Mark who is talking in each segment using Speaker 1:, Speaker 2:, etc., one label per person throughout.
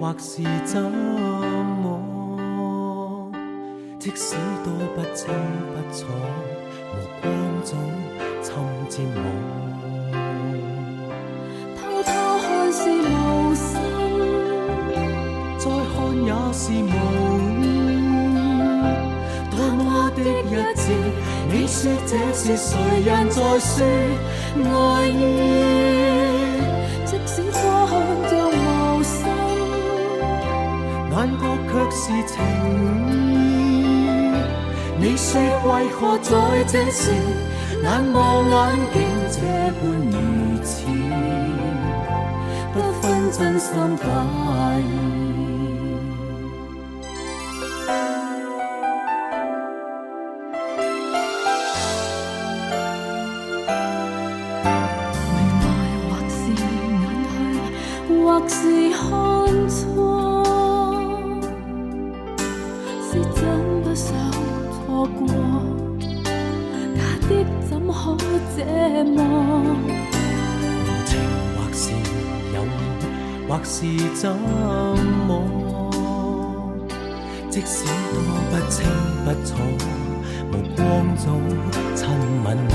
Speaker 1: 或是怎麼，即使多不清不楚，目光總侵佔我。
Speaker 2: 偷偷看是無心，
Speaker 1: 再看也是無意。多麼的一致，你說這是誰人在說愛意？
Speaker 2: 即使初看像無心，
Speaker 1: 眼角卻是情意。你說為何在這時眼望眼竟這般如此，不分真心假意。
Speaker 2: 或是看錯，是真不想錯過，假的怎可這麼？
Speaker 1: 無情或是有意，或是怎麼？即使多不清不楚，目光早親吻我。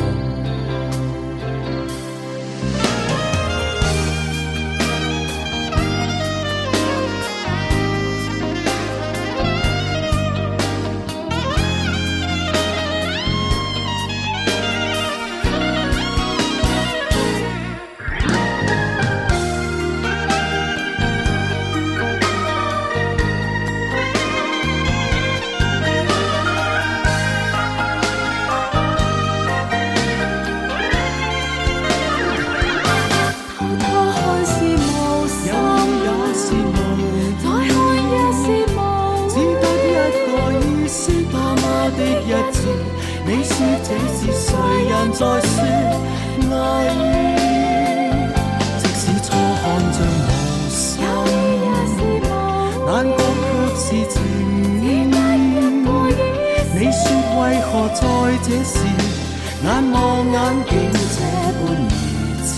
Speaker 1: 你說這是誰人在說愛意？即使初看像無心，眼角卻是情意。你說為何在這時眼望眼竟這般如此？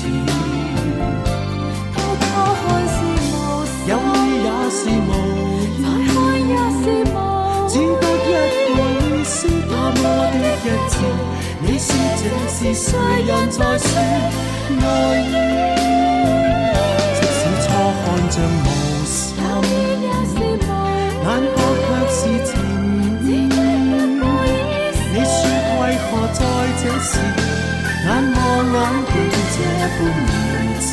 Speaker 2: 偷偷看是無心，
Speaker 1: 有意也是無意，
Speaker 2: 再看也是無，
Speaker 1: 只得一個意思。多麼的一致，你說這是誰人在說愛意？即使初看像無心，眼角卻是情意。你說為何在這時眼望眼竟這般如此？